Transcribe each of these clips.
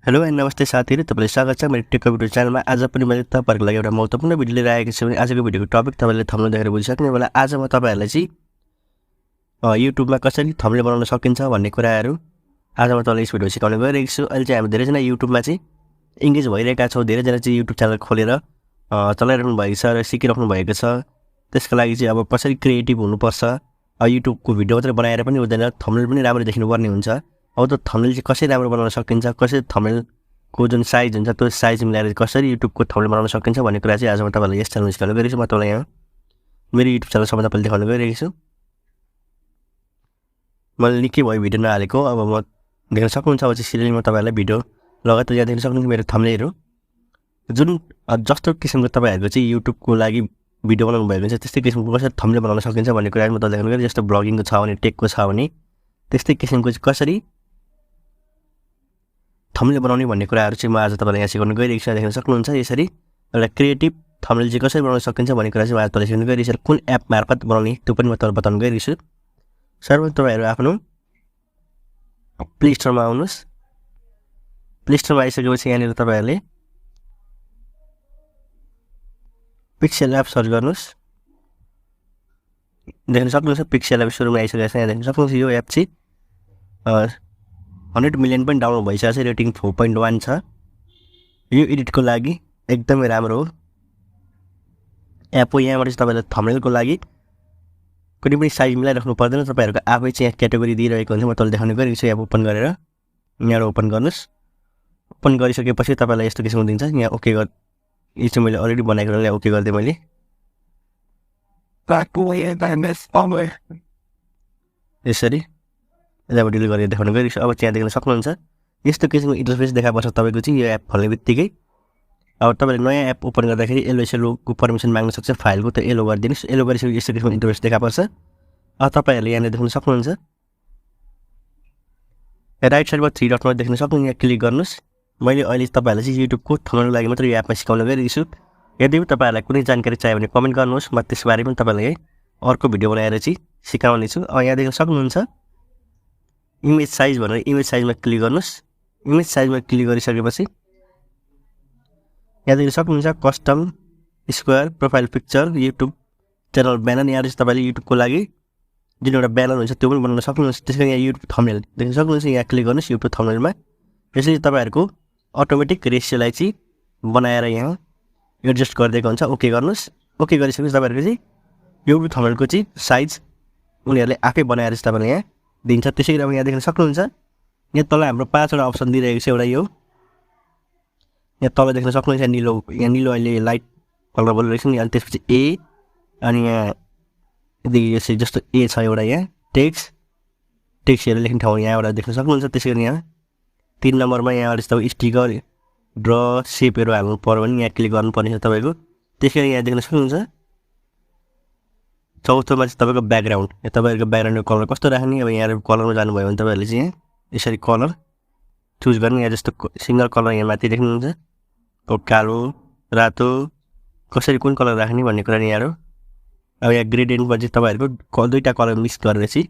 Hello and नमस्ते साथीहरु, तपाईलाई स्वागत छ मेरो टेक कम्प्युटर च्यानलमा। आज पनि मैले तपाईहरुको लागि एउटा महत्त्वपूर्ण भिडियो लिएर आएको छु। आजको भिडियोको टपिक तपाईले थम्बनेल देखेर बुझिसक्नु होला। आज म तपाईहरुलाई चाहिँ युट्युबमा कसरी थम्बनेल बनाउन सकिन्छ भन्ने कुराहरु आज म तपाईलाई यस भिडियोमा सिकाउने गइरहेको छु। अहिले चाहिँ हामी धेरै जना युट्युबमा चाहिँ एंगेज भइरहेका छौं। धेरै जना चाहिँ युट्युब च्यानल खोलेर चलाइराख्नु भएको छ र सिकिराख्नु भएको छ। त्यसको लागि चाहिँ अब कसरी क्रिएटिभ हुनुपर्छ, युट्युबको भिडियो मात्र बनाएर पनि हुँदैन, थम्बनेल पनि राम्रो देखिनुपर्ने हुन्छ। अब त थम्बनेल चाहिँ कसरी राम्रो बनाउन सकिन्छ, कसरी थम्बनेलको जुन साइज हुन्छ त्यो साइज मिलाएर कसरी युट्युबको थम्बनेल बनाउन सकिन्छ भन्ने कुरा चाहिँ आज म तपाईलाई यस च्यानलमा सिकाउने गइरहेको छु। म तपाईलाई यहाँ मेरो युट्युब च्यानल सबैभन्दा पहिले देखाउन गइरहेको छु। मैले निकै भयो भिडियो नहालेको। अब म देख्न सक्नुहुन्छ, अब चाहिँ सिरियली म तपाईहरुलाई भिडियो लगातार यहाँ देख्न सक्नुहुन्छ मेरो थम्बनेलहरु जुन जस्तो किसिमको तपाईहरुको चाहिँ युट्युबको लागि भिडियो बनाउनु भएको हुन्छ त्यस्तै किसिमको कसरी थम्बनेल बनाउन सकिन्छ भन्ने कुरा म तपाईलाई देखाउन गइरहेको छु। जस्तो ब्लगिङको छ भने, टेकको छ भने त्यस्तै किसिमको चाहिँ कसरी थम्बनेल बनाउने भन्ने कुराहरु चाहिँ म आज तपाईलाई यहाँ सिकाउन गइरहेको छु। देख्न सक्नुहुन्छ यसरी एउटा क्रिएटिभ थम्बनेल चाहिँ कसरी बनाउन सकिन्छ भन्ने कुरा चाहिँ म आज तपाईलाई सिकाउन गइरहेको छु। कुन एप मार्फत बनाउने त्यो पनि म तपाईलाई बताउन गइरहेको छु। सर्वप्रथम तपाईहरु आफ्नो प्ले स्टोरमा आउनुस्। प्ले स्टोरमा आइसकेपछि यहाँनिर तपाईहरुले पिक्सेल एप सर्च गर्नुस्। देख्न सक्नुहुन्छ पिक्सेल एप सुरुमा आइसकेको छ। यहाँ देख्न सक्नुहुन्छ यो एप चाहिँ 100 मिलियन पनि डाउनलोड भइसकेको छ। रेटिङ 4.1 छ। यो एडिटको लागि एकदमै राम्रो हो एप हो। यहाँबाट चाहिँ तपाईले थम्बनेलको लागि कुनै पनि साइज मिलाइराख्नु पर्दैन। तपाईहरुको आफै चाहिँ यहाँ क्याटेगोरी दिइरहेको हुन्छ। म तपाईलाई देखाउन गइरहेको छु। एप ओपन गरेर यहाँ ओपन गर्नुस्। ओपन गरिसकेपछि तपाईलाई यस्तो किसिमको दिन्छ। यहाँ ओके गर, यो चाहिँ मैले अलरेडी बनाएको र ओके गर्दै मैले यसरी यसलाई डिलिट गरेर देखाउन गइरहेको छु। अब चाहिँ देख्न सक्नुहुन्छ यस्तो किसिमको इन्टरफेस देखापर्छ तपाईको चाहिँ यो एप खोल्ने बित्तिकै। अब तपाईले नयाँ एप ओपन गर्दाखेरि एलओको परमिसन माग्न सक्छ फाइलको, त एलो गरिदिनुस्। एलो गरिसकेपछि यस्तो किसिमको इन्टरफेस देखापर्छ। अब तपाईहरुले यहाँ देख्न सक्नुहुन्छ राइट साइडमा 3 डटमा देख्न सक्नुहुन्छ। यहाँ क्लिक गर्नुस्। मैले अहिले तपाईहरुलाई चाहिँ युट्युबको थम्बनेलको लागि मात्र यो एपमा सिकाउन गइरहेको छु। यदि तपाईहरुलाई कुनै जानकारी चाहियो भने कमेन्ट गर्नुहोस्। म त्यसबारे पनि तपाईलाई अर्को भिडियो बनाएर चाहिँ सिकाउने छु। अब यहाँ देख्न सक्नुहुन्छ इमेज साइज भनेर इमेज साइजमा क्लिक गर्नुस्। इमेज साइजमा क्लिक गरिसकेपछि यहाँ देख्न सक्नुहुन्छ custom square profile picture YouTube channel banner. यहाँ चाहिँ तपाईले युट्युबको लागि जुन एउटा ब्यानर हुन्छ त्यो पनि बनाउन सक्नुहुन्छ। त्यसैले यहाँ युट्युब थम्बनेल देख्न सक्नुहुन्छ। यहाँ क्लिक गर्नुस् युट्युब थम्बनेलमा। यसरी तपाईहरुको अटोमेटिक रेशियोलाई चाहिँ बनाएर यहाँ एडजस्ट गरिदिएको हुन्छ। ओके गर्नुस्। ओके गरिसकेपछि तपाईहरुको चाहिँ युट्युब थम्बनेलको चाहिँ साइज उनीहरुले आफै बनाएर चाहिँ तपाईलाई यहाँ दिन्छ। त्यसैगरी अब यहाँ देख्न सक्नुहुन्छ यहाँ तल हाम्रो 5 वटा अप्सन दिइरहेको छ। एउटा यो यहाँ तल देख्न सक्नुहुन्छ यहाँ निलो अहिले लाइट कलर बोलिरहेको छ नि। अनि त्यसपछि ए, अनि यहाँ यसरी जस्तो ए छ एउटा यहाँ टेक्स्टहरु लेख्ने ठाउँ यहाँ एउटा देख्न सक्नुहुन्छ। त्यसैगरी यहाँ 3 नम्बरमा यहाँबाट तपाईँ स्टिकर ड्र सेपहरु हाल्नु पर्यो भने यहाँ क्लिक गर्नुपर्ने छ तपाईको। त्यसैगरी यहाँ देख्न सक्नुहुन्छ चौथोमा चाहिँ तपाईको ब्याकग्राउन्ड। यहाँ तपाईहरुको ब्याकग्राउन्डको कलर कस्तो राख्ने। अब यहाँ कलरमा जानुभयो भने तपाईहरुले चाहिँ यहाँ यसरी कलर चुज गर्नु। यहाँ जस्तो सिंगल कलर यहाँ माथि देख्नुहुन्छ कालो रातो कसरी कुन कलर राख्ने भन्ने कुरा यहाँ हो। अब यहाँ ग्रेडियन्टमा चाहिँ तपाईहरुको दुईटा कलर मिक्स गरेर चाहिँ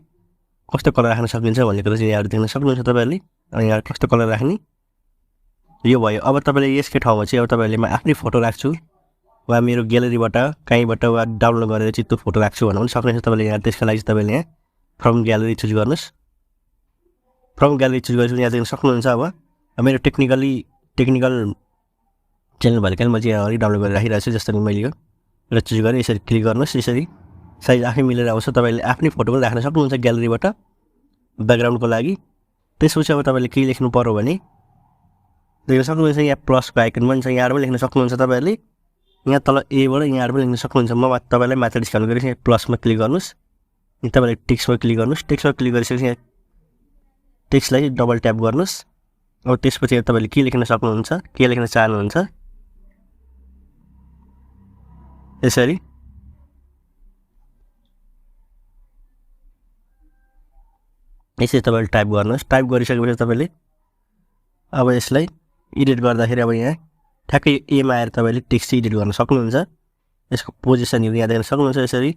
कस्तो कलर राख्न सकिन्छ भन्ने कुरा चाहिँ यहाँ देख्न सक्नुहुन्छ तपाईहरुले। अनि यहाँ कस्तो कलर राख्ने यो भयो। अब तपाईले यसकै ठाउँमा चाहिँ अब तपाईहरुले म आफ्नै फोटो राख्छु वा मेरो ग्यालेरीबाट कहीँबाट वा डाउनलोड गरेर चाहिँ त्यो फोटो राख्छु भन्नु पनि सक्नुहुन्छ तपाईले। यहाँ त्यसको लागि तपाईले यहाँ फ्रम ग्यालेरी चुज गर्नुस्। फ्रम ग्यालेरी चुज गरेपछि यहाँ देख्न सक्नुहुन्छ। अब मेरो टेक्निकल च्यानल भएको कारण म चाहिँ यहाँ अलि डाउनलोड गरेर राखिरहेको छु। जस्तो कि मैले यो र चुज गरेँ यसरी क्लिक गर्नुस्। यसरी साइज आफै मिलेर आउँछ। तपाईले आफ्नै फोटो पनि राख्न सक्नुहुन्छ ग्यालेरीबाट ब्याकग्राउन्डको लागि। त्यसपछि अब तपाईले के लेख्नु पर्यो भने देख्न सक्नुहुन्छ यहाँ प्लसको आइकन पनि छ। यहाँ पनि लेख्न सक्नुहुन्छ तपाईहरुले। यहाँ तल एबाट यहाँ पनि लेख्न सक्नुहुन्छ। म तपाईलाई माथि डिस्काउन्ट गरेर यहाँ प्लसमा क्लिक गर्नुस्। तपाईले टेक्स्टमा क्लिक गर्नुस्। टेक्स्टमा क्लिक गरिसकेपछि यहाँ टेक्स्टलाई डबल ट्याप गर्नुस्। अब त्यसपछि तपाईले के लेख्न सक्नुहुन्छ, के लेख्न चाहनुहुन्छ यसरी तपाईले टाइप गर्नुस्। टाइप गरिसकेपछि तपाईले अब यसलाई एडिट गर्दाखेरि अब यहाँ ठ्याक्कै एमा आएर तपाईले टेक्स्ट एडिट गर्न सक्नुहुन्छ। यसको पोजिसन यहाँ देख्न सक्नुहुन्छ। यसरी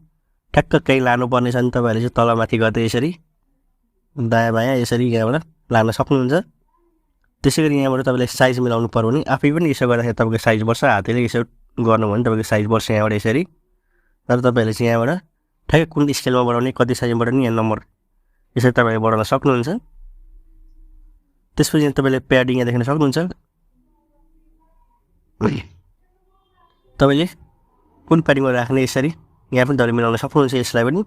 ठ्याक्क कहीँ लानु पर्ने छ भने तपाईहरुले चाहिँ तल माथि गर्दै यसरी दायाँ बायाँ यसरी यहाँबाट लान सक्नुहुन्छ। त्यसै गरी यहाँबाट तपाईँले साइज मिलाउनु पर्यो भने आफै पनि यसो गर्दाखेरि तपाईँको साइज बढ्छ हातले यसो गर्नुभयो भने तपाईँको साइज बढ्छ यहाँबाट यसरी तर तपाईँहरूले चाहिँ यहाँबाट ठ्याक्कै कुन स्केलमा बढाउने कति साइजमा बढाउने यहाँ नम्बर यसरी तपाईँले बढाउन सक्नुहुन्छ त्यसपछि तपाईँले प्याडिङ यहाँ देख्न सक्नुहुन्छ तपाईँले कुन प्याडिङमा राख्ने यसरी यहाँ पनि तपाईँले मिलाउन सक्नुहुन्छ यसलाई पनि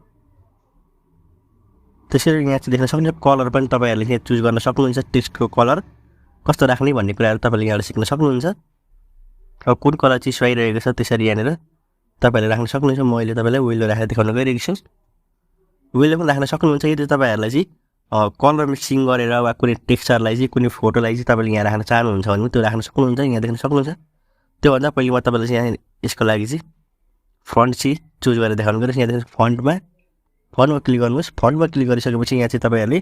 त्यसरी यहाँ चाहिँ देख्न सक्नुहुन्छ कलर पनि तपाईँहरूले यहाँ चुज गर्न सक्नुहुन्छ टेक्स्टको कलर कस्तो राख्ने भन्ने कुराहरू तपाईँले यहाँबाट सिक्न सक्नुहुन्छ अब कुन कलर चाहिँ सुहाइरहेको छ त्यसरी यहाँनिर तपाईँहरूले राख्न सक्नुहुन्छ मैले तपाईँलाई विलो राखेर देखाउन गइरहेको छु विलो पनि राख्न सक्नुहुन्छ यदि तपाईँहरूलाई चाहिँ कलर मिक्सिङ गरेर वा कुनै टेक्स्चरलाई चाहिँ कुनै फोटोलाई चाहिँ तपाईँले यहाँ राख्न चाहनुहुन्छ भने त्यो राख्न सक्नुहुन्छ यहाँ देख्न सक्नुहुन्छ त्योभन्दा पहिले म तपाईँलाई चाहिँ यहाँ यसको लागि चाहिँ फन्ट चाहिँ चुज गरेर देखाउनु गइरहेको छु यहाँ देख्नु फन्टमा क्लिक गर्नुहोस् फन्टमा क्लिक गरिसकेपछि यहाँ चाहिँ तपाईँहरूले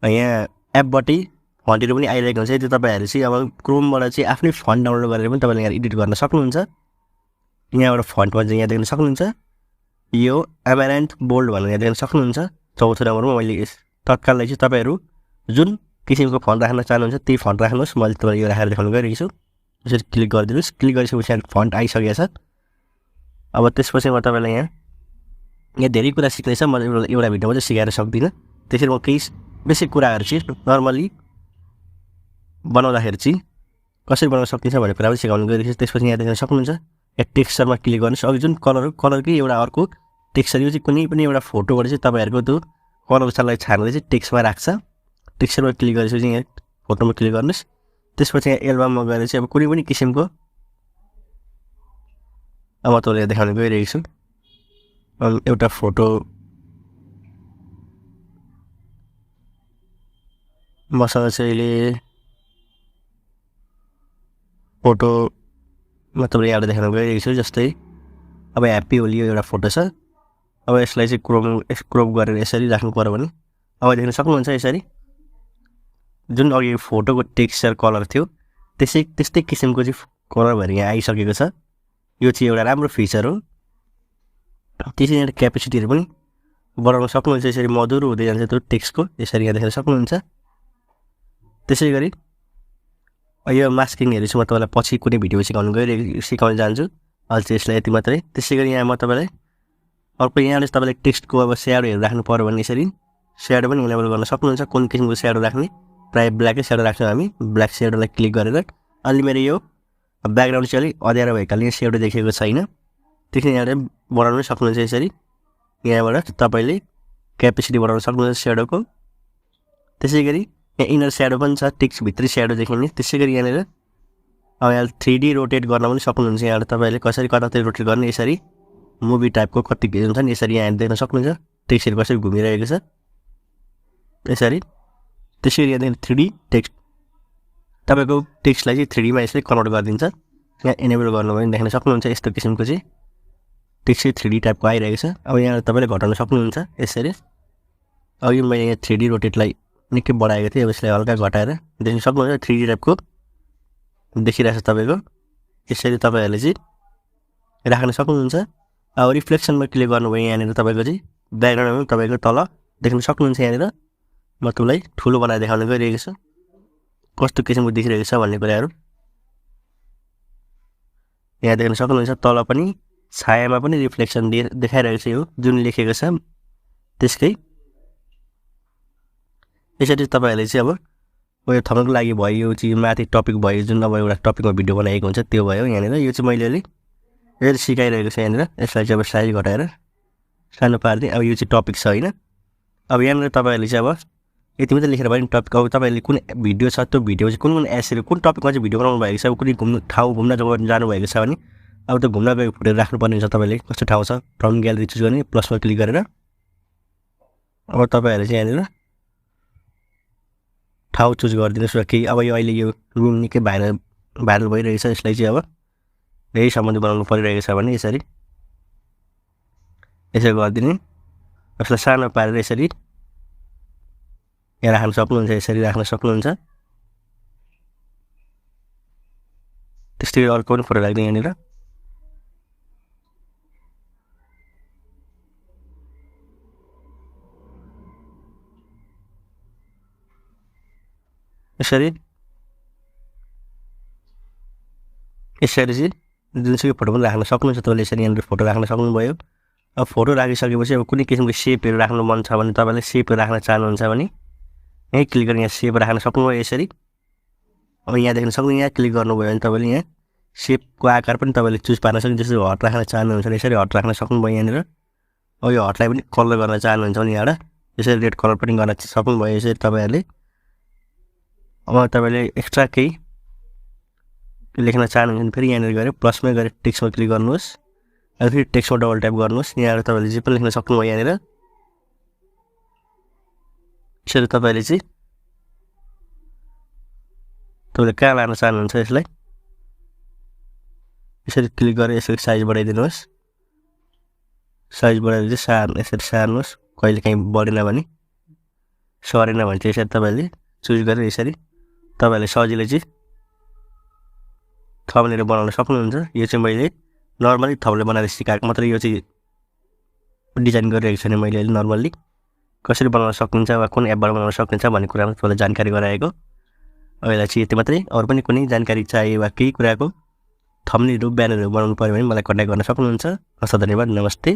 यहाँ एपबाटै फन्टहरू पनि आइरहेको हुन्छ यदि तपाईँहरू चाहिँ अब क्रोमबाट चाहिँ आफ्नै फन्ट डाउनलोड गरेर पनि तपाईँले यहाँ एडिट गर्न सक्नुहुन्छ यहाँबाट फन्टमा चाहिँ यहाँ देख्न सक्नुहुन्छ यो एमारेन्ट बोल्ड भनेर यहाँ देख्न सक्नुहुन्छ चौथो नम्बरमा मैले तत्काललाई चाहिँ तपाईँहरू जुन किसिमको फन्ट राख्न चाहनुहुन्छ त्यही फन्ट राख्नुहोस् मैले तपाईँलाई यो राखेर देखाउन गइरहेको छु यसरी क्लिक गरिदिनुहोस् क्लिक गरिसकेपछि यहाँ फन्ट आइसकेको छ अब त्यसपछि म तपाईँलाई यहाँ धेरै कुरा सिक्नेछ म एउटा भिडियोमा चाहिँ सिकाएर सक्दिनँ त्यसरी म केही बेसिक कुराहरू चाहिँ नर्मली बनाउँदाखेरि चाहिँ कसरी बनाउन सकिन्छ भन्ने कुरा पनि सिकाउनु गइरहेको छु त्यसपछि यहाँ देख्न सक्नुहुन्छ यहाँ टेक्स्चरमा क्लिक गर्नुहोस् अघि जुन कलरकै एउटा अर्को टेक्स्चर यो चाहिँ कुनै पनि एउटा फोटोबाट चाहिँ तपाईँहरूको त्यो कलरलाई छानेर चाहिँ टेक्स्टमा राख्छ टेक्स्चरमा क्लिक गरेपछि यहाँ फोटोमा क्लिक गर्नुहोस् त्यसपछि यहाँ एल्बममा गएर चाहिँ अब कुनै पनि किसिमको अब म तपाईँलाई देखाउन गइरहेको छु एउटा फोटो मसँग चाहिँ अहिले फोटो म तपाईँलाई यहाँबाट देखाउन गइरहेको छु जस्तै अब ह्याप्पी होली एउटा फोटो छ अब यसलाई चाहिँ क्रोप गरेर यसरी राख्नु पर्यो भने अब देख्न सक्नुहुन्छ यसरी जुन अघि फोटोको टेक्स्चर कलर थियो त्यस्तै किसिमको चाहिँ कलर भएर यहाँ आइसकेको छ यो चाहिँ एउटा राम्रो फिचर हो त्यसरी यहाँ क्यापेसिटीहरू पनि बढाउन सक्नुहुन्छ यसरी मधुरो हुँदै जान्छ त्यो टेक्स्टको यसरी यहाँ देख्न सक्नुहुन्छ त्यसै गरी यो मास्किङहरू चाहिँ म तपाईँलाई पछि कुनै भिडियो सिकाउन जान्छु अहिले चाहिँ यसलाई यति मात्रै त्यसै गरी यहाँ म तपाईँलाई अर्को यहाँले तपाईँले टेक्स्टको अब स्याडोहरू राख्नु पऱ्यो भने यसरी स्याडो पनि इनेबल गर्न सक्नुहुन्छ कुन किसिमको स्याडो राख्ने प्रायः ब्ल्याकै स्याडो राख्छौँ हामी ब्ल्याक स्याडोलाई क्लिक गरेर अलि मेरो यो ब्याकग्राउन्ड चाहिँ अलिक अँध्यारो भएकाले यहाँ स्याडो देखेको छैन त्यसरी यहाँले बढाउनु पनि सक्नुहुन्छ यसरी यहाँबाट तपाईँले क्यापेसिटी बढाउन सक्नुहुन्छ स्याडोको त्यसै गरी यहाँ इनर स्याडो पनि छ टेक्स्टभित्रै स्याडो देखिने त्यसै गरी यहाँनिर अब यहाँ 3D रोटेट गर्न पनि सक्नुहुन्छ यहाँबाट तपाईँले कसरी कतातिर रोटेट गर्ने यसरी मुभी टाइपको कति हुन्छ नि यसरी यहाँ देख्न सक्नुहुन्छ टेक्स्टहरू कसरी घुमिरहेको छ यसरी त्यसरी यहाँदेखि 3D टेक्स्ट तपाईँको टेक्स्टलाई चाहिँ 3D मा यसरी कन्भर्ट गरिदिन्छ यहाँ इनेबल गर्नुभयो भने देख्न सक्नुहुन्छ यस्तो किसिमको चाहिँ टेक्स्ट चाहिँ 3D टाइपको आइरहेको छ अब यहाँ तपाईँले घटाउन सक्नुहुन्छ यसरी अघि मैले यहाँ 3D रोटेटलाई निकै बढाएको थिएँ अब यसलाई हल्का घटाएर देख्न सक्नुहुन्छ 3D टाइपको देखिरहेको छ तपाईँको यसरी तपाईँहरूले चाहिँ राख्न सक्नुहुन्छ अब रिफ्लेक्सनमा क्लिक गर्नुभयो यहाँनिर तपाईँको चाहिँ ब्याकग्राउन्डमा तपाईँको तल देख्न सक्नुहुन्छ यहाँनिर म तपाईँलाई ठुलो बनाएर देखाउन गइरहेको छु कस्तो किसिमको देखिरहेको छ भन्ने कुराहरू यहाँ देख्न सक्नुहुन्छ तल पनि छायामा पनि रिफ्लेक्सन देखाइरहेको छ यो जुन लेखेको छ त्यसकै यसरी तपाईँहरूले चाहिँ अब यो थप्नको लागि भयो यो चाहिँ माथि टपिक भयो जुन अब एउटा टपिकमा भिडियो बनाएको हुन्छ त्यो भयो यहाँनिर यो चाहिँ मैले अलिक यसरी सिकाइरहेको छु यहाँनिर यसलाई चाहिँ अब साइज घटाएर सानो पारिदिएँ अब यो चाहिँ टपिक छ होइन अब यहाँनिर तपाईँहरूले चाहिँ अब यति मात्रै लेखेर भयो नि टपिक अब तपाईँले कुन भिडियो छ त्यो भिडियो चाहिँ कुन एसहरू कुन टपिकमा चाहिँ भिडियो बनाउनु भएको छ अब कुनै घुम्न जानुभएको छ भने अब त्यो घुम्न गएको फुटेर राख्नुपर्ने हुन्छ तपाईँले कस्तो ठाउँ छ फ्रम ग्यालेरी चुज गर्ने प्लसमा क्लिक गरेर अब तपाईँहरूले चाहिँ यहाँनिर ठाउँ चुज गरिदिनुहोस् केही अब यो अहिले यो रुम निकै भाइरल भइरहेको छ यसलाई चाहिँ अब धेरै सम्बन्धी बनाउनु परिरहेको छ भने यसरी गरिदिने यसलाई सानो पारेर यसरी यहाँ राख्न सक्नुहुन्छ यसरी राख्न सक्नुहुन्छ त्यस्तै अर्को पनि फोटो राख्दिएँ यहाँनिर यसरी यसरी चाहिँ जुनसुकै फोटो पनि राख्न सक्नुहुन्छ तपाईँले यसरी यहाँनिर फोटो राख्न सक्नुभयो अब फोटो राखिसकेपछि अब कुनै किसिमको सेपहरू राख्नु मन छ भने तपाईँले सेपहरू राख्न चाहनुहुन्छ भने यहीँ क्लिक गरेर यहाँ सेप राख्न सक्नुभयो यसरी अब यहाँ देख्न सक्नु यहाँ क्लिक गर्नुभयो भने तपाईँले यहाँ सेपको आकार पनि तपाईँले चुज पार्न सक्नुहुन्छ जस्तै हट राख्न चाहनुहुन्छ भने यसरी हट राख्न सक्नुभयो यहाँनिर अब यो हटलाई पनि कलर गर्न चाहनुहुन्छ भने यहाँबाट यसरी रेड कलर पनि गर्न सक्नुभयो यसरी तपाईँहरूले अब तपाईँले एक्स्ट्रा केही लेख्न चाहनुहुन्छ भने फेरि यहाँनिर गएर प्लसमै गएर टेक्स्टमा क्लिक गर्नुहोस् अब फेरि टेक्स्टमा डबल ट्याप गर्नुहोस् यहाँबाट तपाईँले जे पनि लेख्न सक्नुभयो यहाँनिर यसरी तपाईँले चाहिँ तपाईँले कहाँ लान चाहनुहुन्छ यसलाई यसरी क्लिक गरेर यसरी साइज बढाइदिनुहोस् साइज बढाएर चाहिँ यसरी सार्नुहोस् कहिले काहीँ बढेन भने सरेन भने चाहिँ यसरी तपाईँले चुज गरेर यसरी तपाईँले सजिलै चाहिँ थम्बनेल बनाउन सक्नुहुन्छ यो चाहिँ मैले नर्मली थम्बनेल बनाएर सिकाएको मात्रै यो चाहिँ डिजाइन गरिरहेको छैन मैले अहिले नर्मल्ली कसरी बनाउन सकिन्छ वा कुन एपबाट बनाउन सकिन्छ भन्ने कुरामा तपाईँलाई जानकारी गराएको अहिले चाहिँ यति मात्रै अरू पनि कुनै जानकारी चाहिए वा केही कुराको थम्बनेलहरू ब्यानरहरू बनाउनु पऱ्यो भने मलाई कन्ट्याक्ट गर्न सक्नुहुन्छ हस् धन्यवाद नमस्ते।